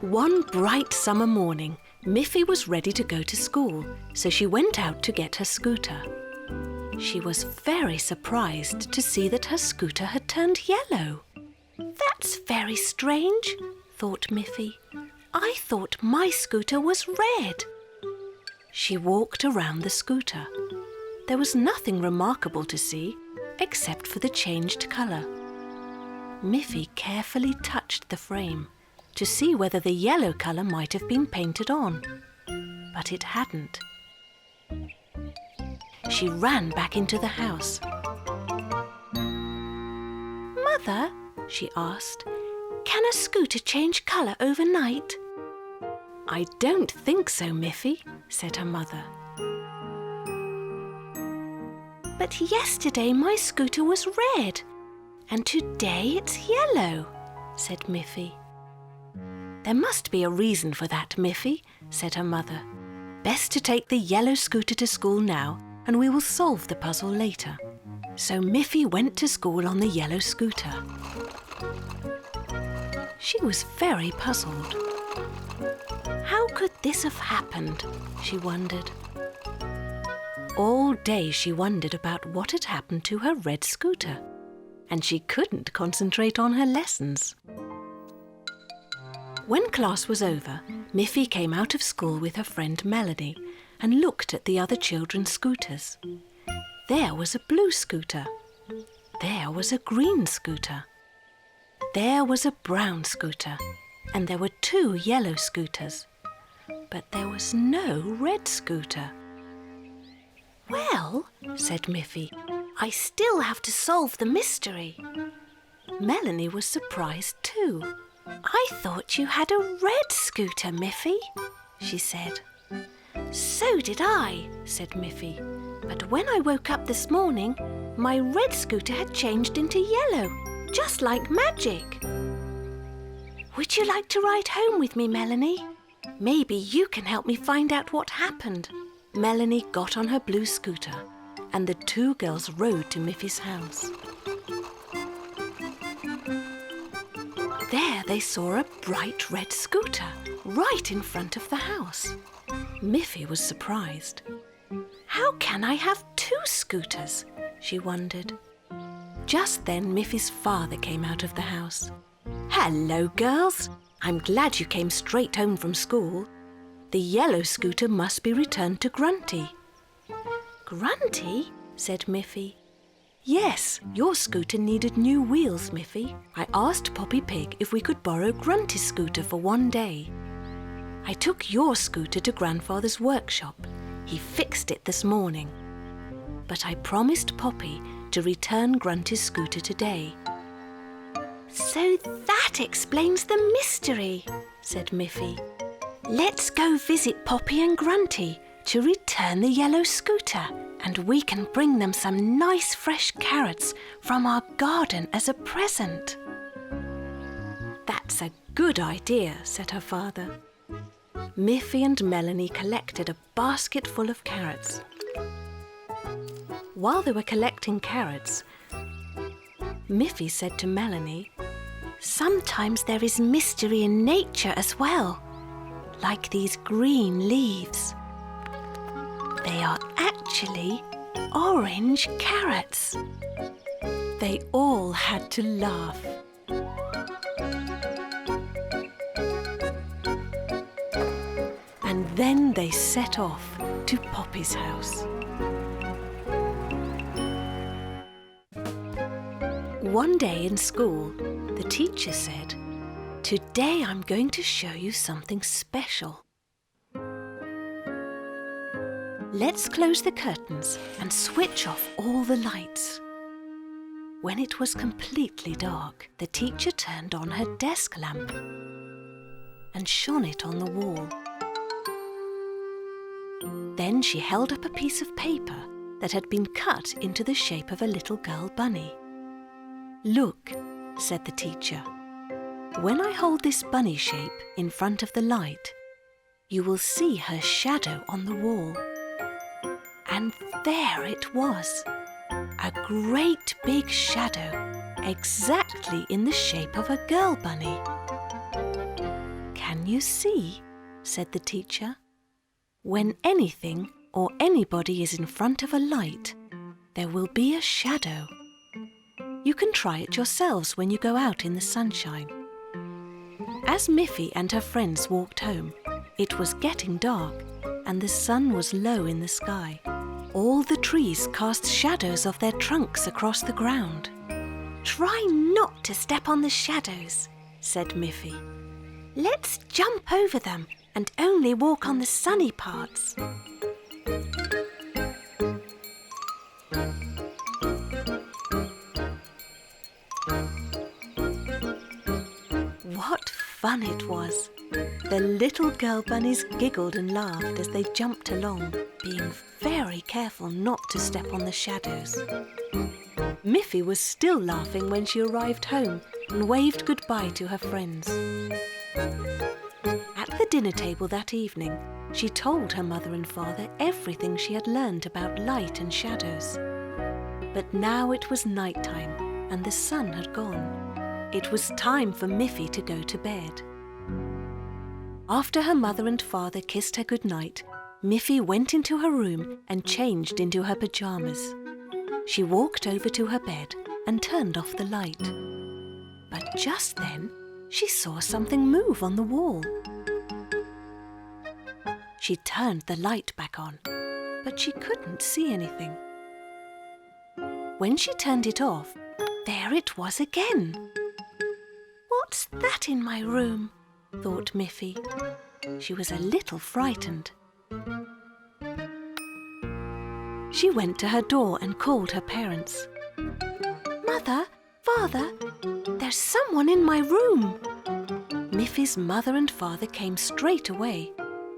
One bright summer morning, Miffy was ready to go to school, so she went out to get her scooter. She was very surprised to see that her scooter had turned yellow. "That's very strange," thought Miffy. "I thought my scooter was red." She walked around the scooter. There was nothing remarkable to see except for the changed colour. Miffy carefully touched the frame to see whether the yellow colour might have been painted on, but it hadn't. She ran back into the house. "Mother," she asked, "can a scooter change colour overnight?" "I don't think so, Miffy," said her mother. "But yesterday my scooter was red, and today it's yellow," said Miffy. "There must be a reason for that, Miffy," said her mother. "Best to take the yellow scooter to school now, and we will solve the puzzle later." So Miffy went to school on the yellow scooter. She was very puzzled. How could this have happened? She wondered. All day she wondered about what had happened to her red scooter, and she couldn't concentrate on her lessons. When class was over, Miffy came out of school with her friend Melanie and looked at the other children's scooters. There was a blue scooter. There was a green scooter. There was a brown scooter, and there were 2 yellow scooters. But there was no red scooter. "Well," said Miffy, "I still have to solve the mystery." Melanie was surprised too. "I thought you had a red scooter, Miffy," she said. "So did I," said Miffy. "But when I woke up this morning, my red scooter had changed into yellow, just like magic." "Would you like to ride home with me, Melanie? Maybe you can help me find out what happened." Melanie got on her blue scooter, and the 2 girls rode to Miffy's house. There they saw a bright red scooter right in front of the house. Miffy was surprised. "How can I have 2 scooters?" she wondered. Just then Miffy's father came out of the house. "Hello, girls. I'm glad you came straight home from school. The yellow scooter must be returned to Grunty." "Grunty?" said Miffy. "Yes, your scooter needed new wheels, Miffy. I asked Poppy Pig if we could borrow Grunty's scooter for one day. I took your scooter to Grandfather's workshop. He fixed it this morning. But I promised Poppy to return Grunty's scooter today." "So that explains the mystery," said Miffy. "Let's go visit Poppy and Grunty to return the yellow scooter, and we can bring them some nice fresh carrots from our garden as a present." "That's a good idea," said her father. Miffy and Melanie collected a basket full of carrots. While they were collecting carrots, Miffy said to Melanie, "Sometimes there is mystery in nature as well, like these green leaves. They are actually orange carrots." They all had to laugh. And then they set off to Poppy's house. One day in school, the teacher said, "Today I'm going to show you something special. Let's close the curtains and switch off all the lights." When it was completely dark, the teacher turned on her desk lamp and shone it on the wall. Then she held up a piece of paper that had been cut into the shape of a little girl bunny. "Look," said the teacher. "When I hold this bunny shape in front of the light, you will see her shadow on the wall." And there it was, a great big shadow, exactly in the shape of a girl bunny. Can Can you see? Said the teacher. When anything or anybody is in front of a light, there will be a shadow. You can try it yourselves when you go out in the sunshine. As Miffy and her friends walked home, it was getting dark and the sun was low in the sky. All the trees cast shadows of their trunks across the ground. Try not to step on the shadows, said Miffy. Let's jump over them and only walk on the sunny parts. What fun it was! The little girl bunnies giggled and laughed as they jumped along, being very careful not to step on the shadows. Miffy was still laughing when she arrived home and waved goodbye to her friends. At the dinner table that evening, she told her mother and father everything she had learned about light and shadows. But now it was night time and the sun had gone. It was time for Miffy to go to bed. After her mother and father kissed her goodnight, Miffy went into her room and changed into her pyjamas. She walked over to her bed and turned off the light. But just then, she saw something move on the wall. She turned the light back on, but she couldn't see anything. When she turned it off, there it was again. What's that in my room? Thought Miffy. She was a little frightened. She went to her door and called her parents. Mother, Father, there's someone in my room. Miffy's mother and father came straight away,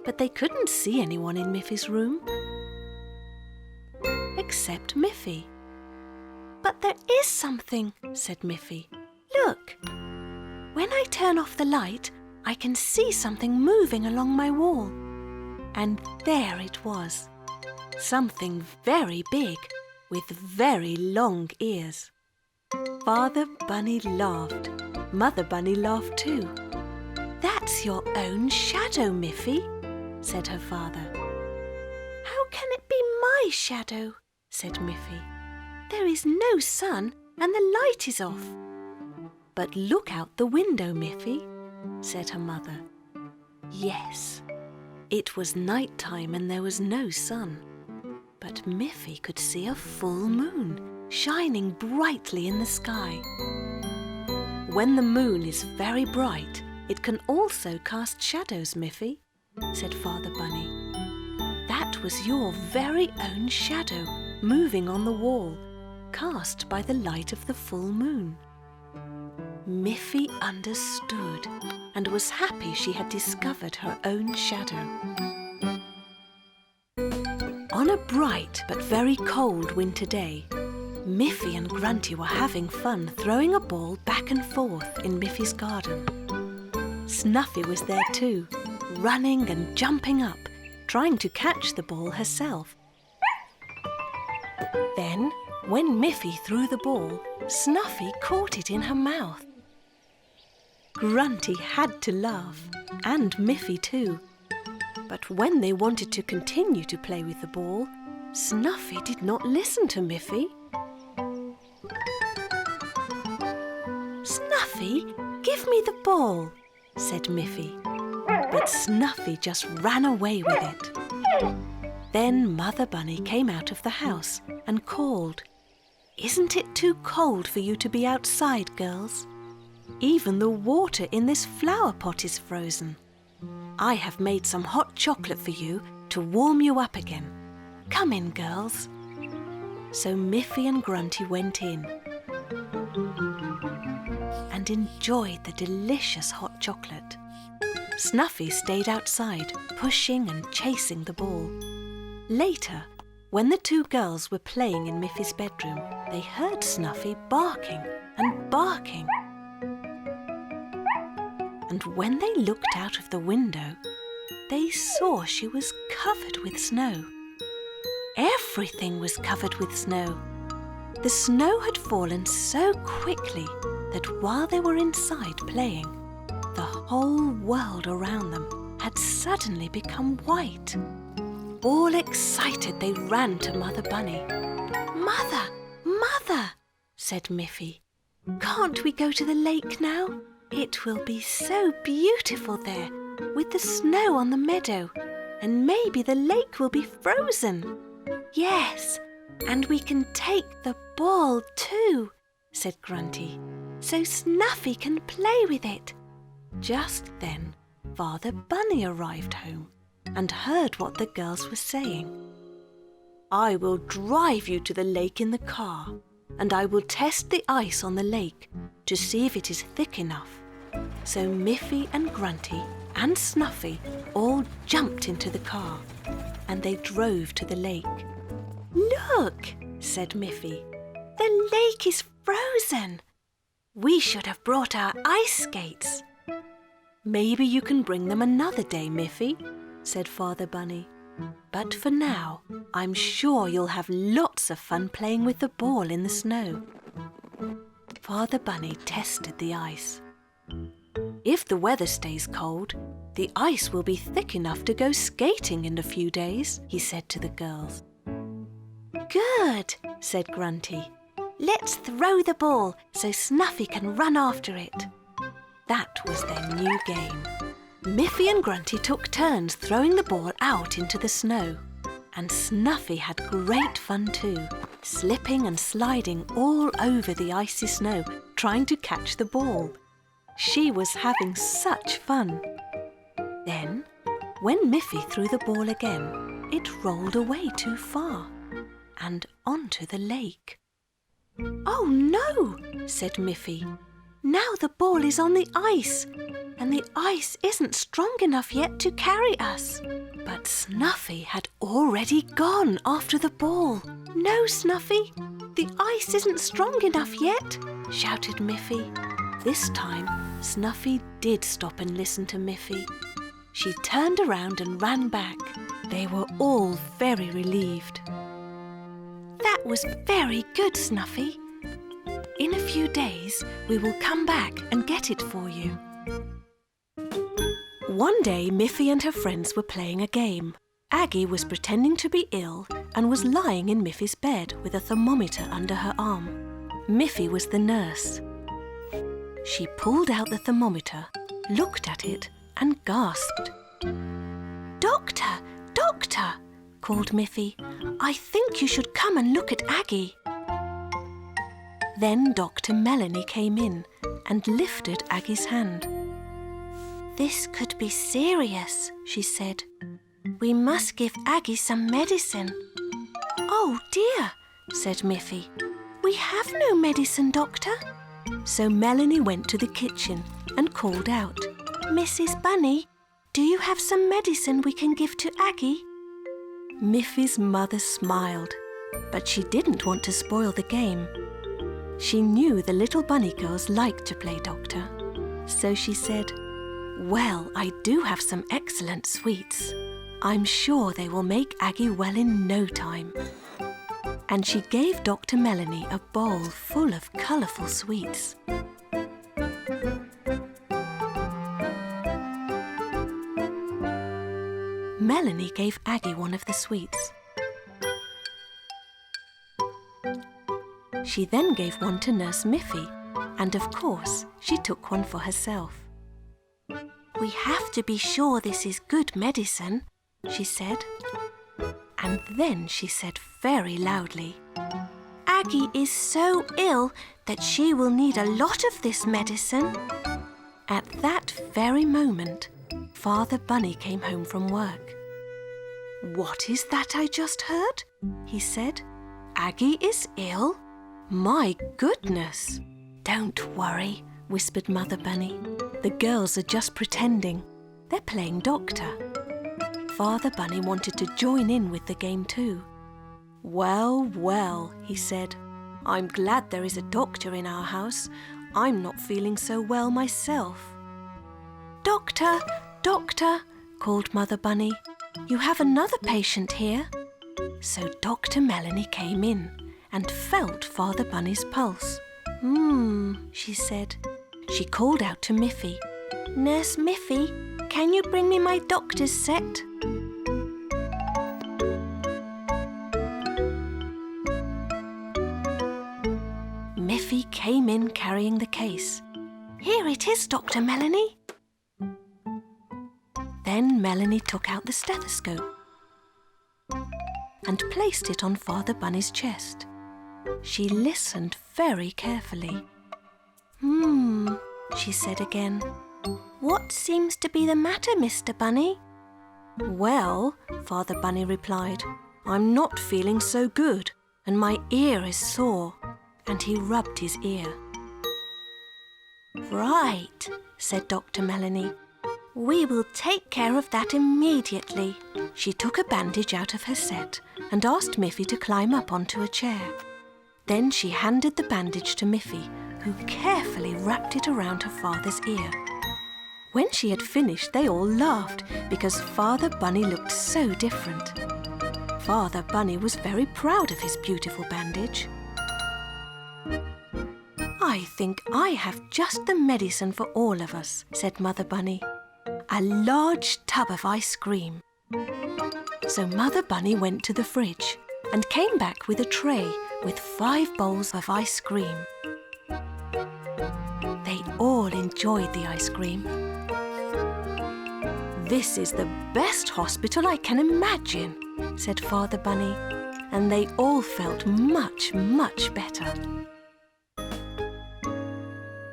but they couldn't see anyone in Miffy's room. Except Miffy. But there is something, said Miffy. Look! When I turn off the light, I can see something moving along my wall. And there it was. Something very big with very long ears. Father Bunny laughed. Mother Bunny laughed too. That's your own shadow, Miffy, said her father. How can it be my shadow? Said Miffy. There is no sun and the light is off. But look out the window, Miffy, said her mother. Yes, it was night time and there was no sun. But Miffy could see a full moon shining brightly in the sky. When the moon is very bright, it can also cast shadows, Miffy, said Father Bunny. That was your very own shadow moving on the wall, cast by the light of the full moon. Miffy understood and was happy she had discovered her own shadow. On a bright but very cold winter day, Miffy and Grunty were having fun throwing a ball back and forth in Miffy's garden. Snuffy was there too, running and jumping up, trying to catch the ball herself. Then, when Miffy threw the ball, Snuffy caught it in her mouth. Grunty had to laugh, and Miffy too. But when they wanted to continue to play with the ball, Snuffy did not listen to Miffy. Snuffy, give me the ball, said Miffy. But Snuffy just ran away with it. Then Mother Bunny came out of the house and called, "Isn't it too cold for you to be outside, girls? Even the water in this flower pot is frozen. I have made some hot chocolate for you to warm you up again. Come in, girls." So Miffy and Grunty went in and enjoyed the delicious hot chocolate. Snuffy stayed outside, pushing and chasing the ball. Later, when the two girls were playing in Miffy's bedroom, they heard Snuffy barking and barking. And when they looked out of the window, they saw she was covered with snow. Everything was covered with snow. The snow had fallen so quickly that while they were inside playing, the whole world around them had suddenly become white. All excited, they ran to Mother Bunny. "Mother, Mother," said Miffy, "can't we go to the lake now? It will be so beautiful there, with the snow on the meadow, and maybe the lake will be frozen." "Yes, and we can take the ball too," said Grunty, "so Snuffy can play with it." Just then, Father Bunny arrived home and heard what the girls were saying. "I will drive you to the lake in the car, and I will test the ice on the lake to see if it is thick enough." So Miffy and Grunty and Snuffy all jumped into the car, and they drove to the lake. "Look," said Miffy, "the lake is frozen. We should have brought our ice skates." "Maybe you can bring them another day, Miffy," said Father Bunny. "But for now, I'm sure you'll have lots of fun playing with the ball in the snow." Father Bunny tested the ice. "If the weather stays cold, the ice will be thick enough to go skating in a few days," he said to the girls. "Good," said Grunty. "Let's throw the ball so Snuffy can run after it." That was their new game. Miffy and Grunty took turns throwing the ball out into the snow. And Snuffy had great fun too, slipping and sliding all over the icy snow, trying to catch the ball. She was having such fun. Then, when Miffy threw the ball again, it rolled away too far and onto the lake. "Oh no," said Miffy. "Now the ball is on the ice, and the ice isn't strong enough yet to carry us." But Snuffy had already gone after the ball. "No, Snuffy, the ice isn't strong enough yet," shouted Miffy. This time, Snuffy did stop and listen to Miffy. She turned around and ran back. They were all very relieved. "That was very good, Snuffy. In a few days, we will come back and get it for you." One day, Miffy and her friends were playing a game. Aggie was pretending to be ill and was lying in Miffy's bed with a thermometer under her arm. Miffy was the nurse. She pulled out the thermometer, looked at it, and gasped. "Doctor, doctor," called Miffy. "I think you should come and look at Aggie." Then Dr. Melanie came in and lifted Aggie's hand. "This could be serious," she said. "We must give Aggie some medicine." "Oh dear," said Miffy. "We have no medicine, doctor." So Melanie went to the kitchen and called out, "Mrs. Bunny, do you have some medicine we can give to Aggie?" Miffy's mother smiled, but she didn't want to spoil the game. She knew the little bunny girls liked to play doctor. So she said, "Well, I do have some excellent sweets. I'm sure they will make Aggie well in no time." And she gave Dr. Melanie a bowl full of colourful sweets. Melanie gave Aggie one of the sweets. She then gave one to Nurse Miffy, and of course, she took one for herself. "We have to be sure this is good medicine," she said. And then she said very loudly, "Aggie is so ill that she will need a lot of this medicine." At that very moment, Father Bunny came home from work. "What is that I just heard?" he said. "Aggie is ill? My goodness!" "Don't worry," whispered Mother Bunny. "The girls are just pretending. They're playing doctor." Father Bunny wanted to join in with the game too. "Well, well," he said. "I'm glad there is a doctor in our house. I'm not feeling so well myself." "Doctor, doctor," called Mother Bunny. "You have another patient here." So Dr. Melanie came in and felt Father Bunny's pulse. She said. She called out to Miffy, Nurse Miffy, can you bring me my doctor's set? Miffy came in carrying the case. Here it is, Dr. Melanie. Then Melanie took out the stethoscope and placed it on Father Bunny's chest. She listened very carefully. She said again. What seems to be the matter, Mr. Bunny? Well, Father Bunny replied, I'm not feeling so good and my ear is sore. And he rubbed his ear. Right, said Dr. Melanie. We will take care of that immediately. She took a bandage out of her set and asked Miffy to climb up onto a chair. Then she handed the bandage to Miffy, who carefully wrapped it around her father's ear. When she had finished, they all laughed because Father Bunny looked so different. Father Bunny was very proud of his beautiful bandage. I think I have just the medicine for all of us, said Mother Bunny. A large tub of ice cream. So Mother Bunny went to the fridge and came back with a tray with 5 bowls of ice cream. They all enjoyed the ice cream. This is the best hospital I can imagine, said Father Bunny, and they all felt much, much better.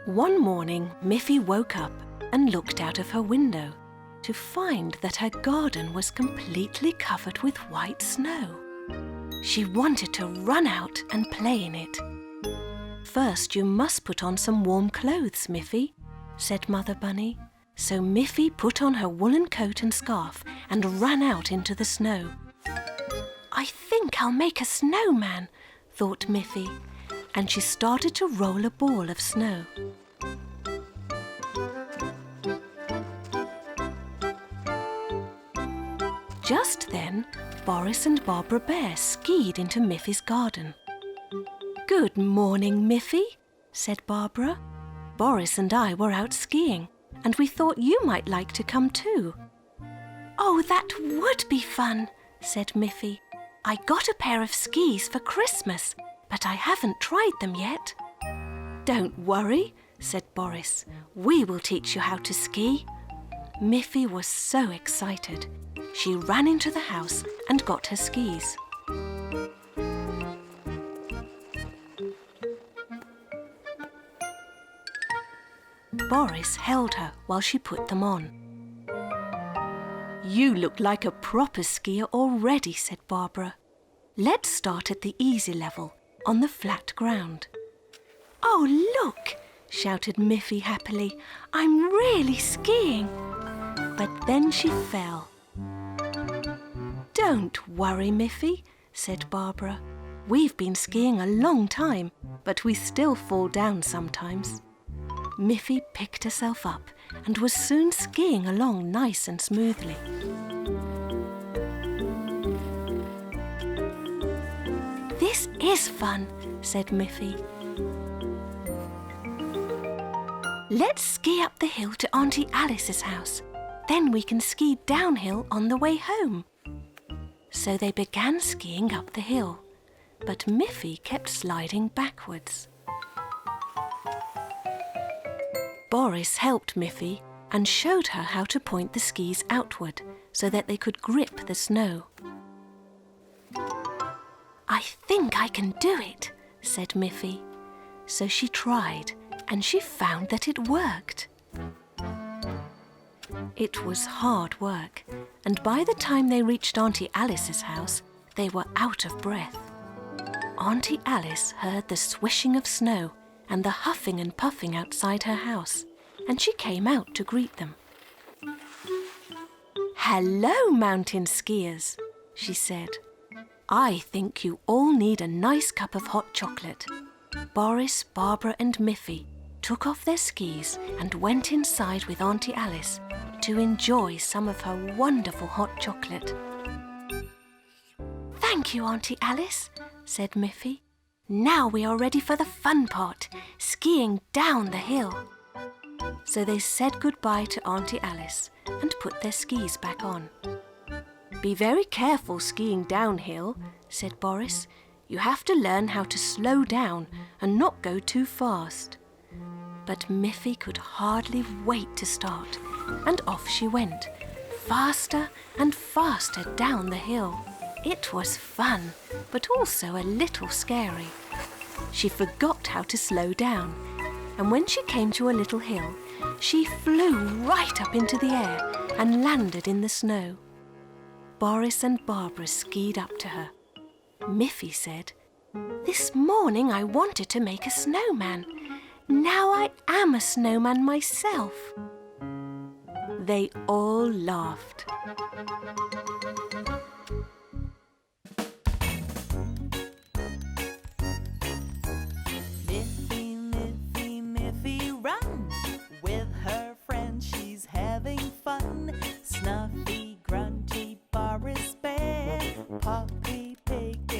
One morning, Miffy woke up and looked out of her window to find that her garden was completely covered with white snow. She wanted to run out and play in it. First, you must put on some warm clothes, Miffy, said Mother Bunny. So Miffy put on her woolen coat and scarf and ran out into the snow. I think I'll make a snowman, thought Miffy, and she started to roll a ball of snow. Just then, Boris and Barbara Bear skied into Miffy's garden. Good morning, Miffy, said Barbara. Boris and I were out skiing, and we thought you might like to come too. Oh, that would be fun, said Miffy. I got a pair of skis for Christmas, but I haven't tried them yet. Don't worry, said Boris. We will teach you how to ski. Miffy was so excited. She ran into the house and got her skis. Boris held her while she put them on. You look like a proper skier already, said Barbara. Let's start at the easy level, on the flat ground. Oh, look, shouted Miffy happily. I'm really skiing. But then she fell. Don't worry, Miffy, said Barbara. We've been skiing a long time, but we still fall down sometimes. Miffy picked herself up and was soon skiing along nice and smoothly. This is fun, said Miffy. Let's ski up the hill to Auntie Alice's house. Then we can ski downhill on the way home. So they began skiing up the hill, but Miffy kept sliding backwards. Boris helped Miffy and showed her how to point the skis outward so that they could grip the snow. I think I can do it, said Miffy. So she tried, and she found that it worked. It was hard work, and by the time they reached Auntie Alice's house, they were out of breath. Auntie Alice heard the swishing of snow and the huffing and puffing outside her house, and she came out to greet them. Hello, mountain skiers, she said. I think you all need a nice cup of hot chocolate. Boris, Barbara and Miffy took off their skis and went inside with Auntie Alice to enjoy some of her wonderful hot chocolate. Thank you, Auntie Alice, said Miffy. Now we are ready for the fun part, skiing down the hill. So they said goodbye to Auntie Alice and put their skis back on. "Be very careful skiing downhill," said Boris. "You have to learn how to slow down and not go too fast." But Miffy could hardly wait to start, and off she went, faster and faster down the hill. It was fun, but also a little scary. She forgot how to slow down, and when she came to a little hill, she flew right up into the air and landed in the snow. Boris and Barbara skied up to her. Miffy said, "This morning I wanted to make a snowman. Now I am a snowman myself." They all laughed. Miffy, Miffy, Miffy, run! With her friends she's having fun. Snuffy, Grunty, Boris Bear, Poppy Pig